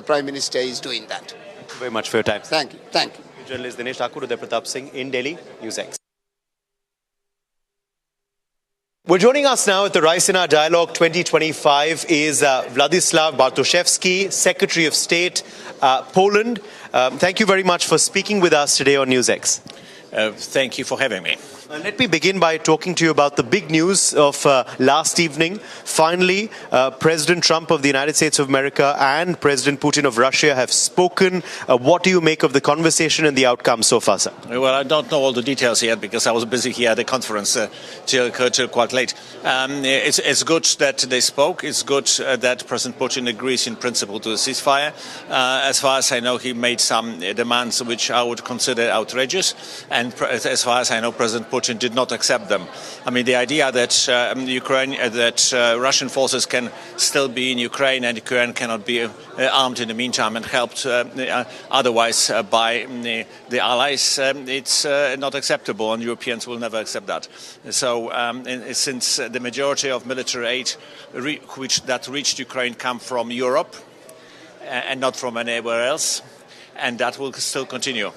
Prime Minister is doing that. Thank you very much for your time. Thank you. Thank you. Journalist Dinesh Thakur, Uday Pratap Singh in Delhi, NewsX. Well, joining us now at the Raisina Dialogue 2025 is Władysław Bartoszewski, Secretary of State, Poland. Thank you very much for speaking with us today on NewsX. Thank you for having me. Let me begin by talking to you about the big news of last evening. Finally, President Trump of the United States of America and President Putin of Russia have spoken. What do you make of the conversation and the outcome so far, sir? Well, I don't know all the details yet because I was busy here at the conference till quite late. It's good that they spoke. It's good that President Putin agrees in principle to a ceasefire. As far as I know, he made some demands which I would consider outrageous. And as far as I know, President Putin did not accept them. I mean, the idea that Russian forces can still be in Ukraine and Ukraine cannot be armed in the meantime and helped otherwise by the allies, it's not acceptable, and Europeans will never accept that. So, since the majority of military aid that reached Ukraine come from Europe and not from anywhere else, and that will still continue.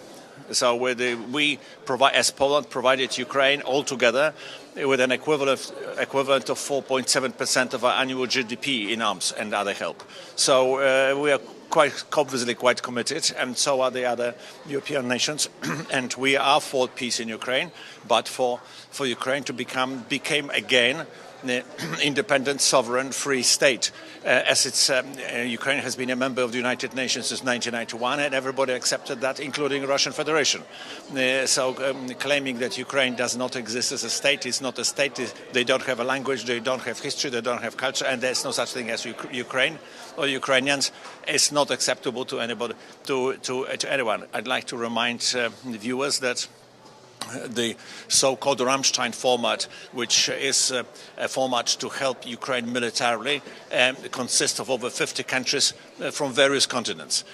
So we provide, as Poland provided Ukraine altogether with an equivalent of 4.7% of our annual GDP in arms and other help. So we are obviously quite committed, and so are the other European nations. And we are for peace in Ukraine, but for Ukraine to became again the independent, sovereign, free state. As it's Ukraine has been a member of the United Nations since 1991, and everybody accepted that, including the Russian Federation. So claiming that Ukraine does not exist as a state is not a state. They don't have a language, they don't have history, they don't have culture, and there's no such thing as Ukraine or Ukrainians. It's not acceptable to anybody, to anyone. I'd like to remind the viewers that the so-called Rammstein format, which is a format to help Ukraine militarily, consists of over 50 countries from various continents.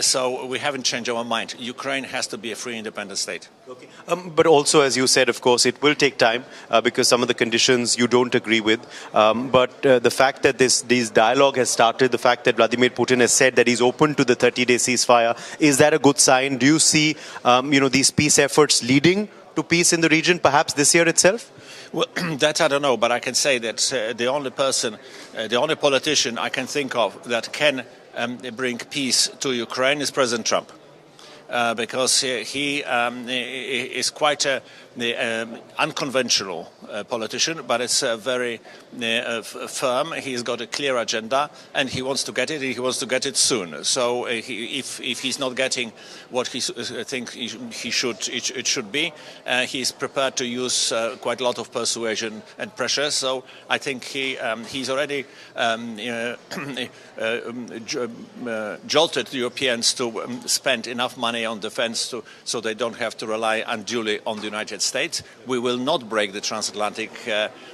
So we haven't changed our mind. Ukraine has to be a free, independent state. Okay. But also, as you said, of course, it will take time because some of the conditions you don't agree with. But the fact that this dialogue has started, the fact that Vladimir Putin has said that he's open to the 30-day ceasefire, is that a good sign? Do you see, these peace efforts leading to peace in the region, perhaps this year itself? Well, that I don't know, but I can say that the only politician I can think of that can bring peace to Ukraine is President Trump. Because he is quite an unconventional politician, but it's very firm. He's got a clear agenda, and he wants to get it. He wants to get it soon. So if he's not getting what he thinks it should be, he's prepared to use quite a lot of persuasion and pressure. So I think he's already jolted the Europeans to spend enough money on defense so they don't have to rely unduly on the United States. We will not break the transatlantic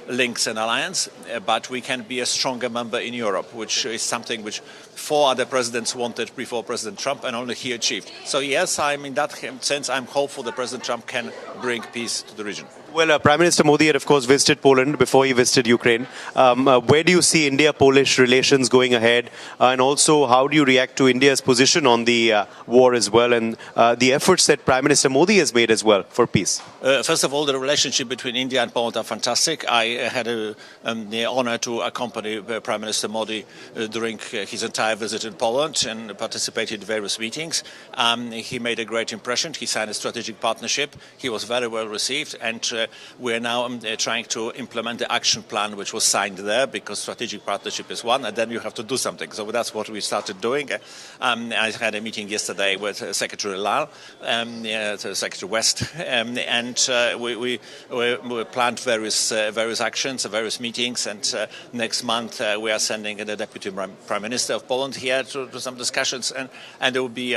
links and alliance, but we can be a stronger member in Europe, which is something which 4 other presidents wanted before President Trump, and only he achieved. So yes, in that sense, I'm hopeful that President Trump can bring peace to the region. Well, Prime Minister Modi had, of course, visited Poland before he visited Ukraine. Where do you see India-Polish relations going ahead? And also, how do you react to India's position on the war as well, and the efforts that Prime Minister Modi has made as well for peace? First of all, the relationship between India and Poland are fantastic. I had the honor to accompany Prime Minister Modi during his entire visit in Poland and participated in various meetings. He made a great impression. He signed a strategic partnership. He was very well received, and we are now trying to implement the action plan which was signed there, because strategic partnership is one, and then you have to do something. So that's what we started doing. I had a meeting yesterday with Secretary Lal, Secretary West, and we planned various actions, various meetings, and next month we are sending the Deputy Prime Minister of Poland here to some discussions, and there will be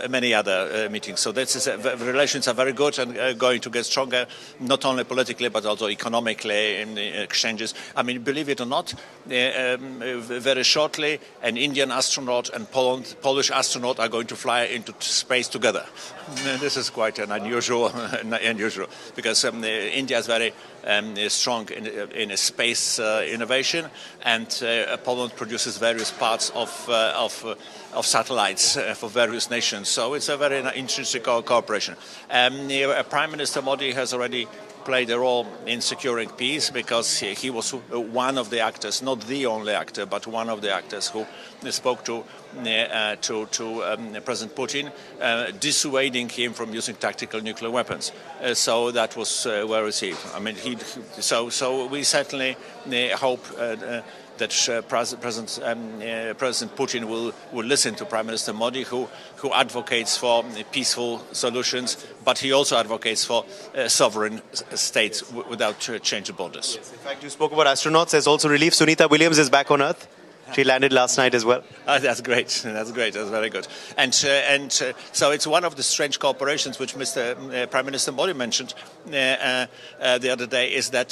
many other meetings. So relations are very good and going to get stronger. not only politically but also economically in the exchanges. I mean, believe it or not, very shortly an Indian astronaut and Polish astronaut are going to fly into space together. This is quite an unusual because India is very strong in space innovation, and Poland produces various parts of satellites for various nations. So it's a very interesting cooperation. Prime Minister Modi has already played a role in securing peace because he was one of the actors, not the only actor, but one of the actors who spoke to President Putin, dissuading him from using tactical nuclear weapons. So that was well received. I mean, so we certainly hope that President Putin will listen to Prime Minister Modi, who advocates for peaceful solutions, but he also advocates for sovereign states without change of borders. Yes, in fact, you spoke about astronauts. There's also relief. Sunita Williams is back on Earth. She landed last night as well. That's great. That's great. That's very good. And so it's one of the strange cooperations which Prime Minister Modi mentioned the other day, is that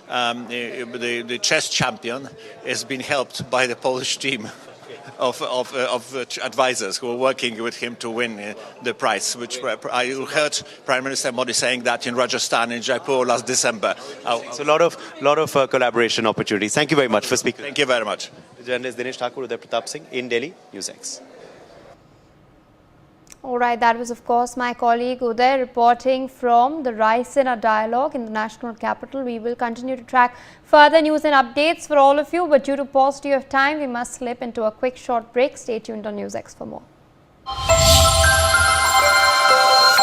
the chess champion has been helped by the Polish team of advisors who are working with him to win the prize, which I heard Prime Minister Modi saying that in Rajasthan, in Jaipur last December. So a lot of collaboration opportunities. Thank you very much for speaking. Thank you very much. Journalist Dinesh Thakur, Uday Pratap Singh in Delhi, NewsX. All right, that was of course my colleague Uday reporting from the Raisina dialogue in the national capital. We will continue to track further news and updates for all of you, but due to paucity of time, we must slip into a quick short break. Stay tuned on NewsX for more.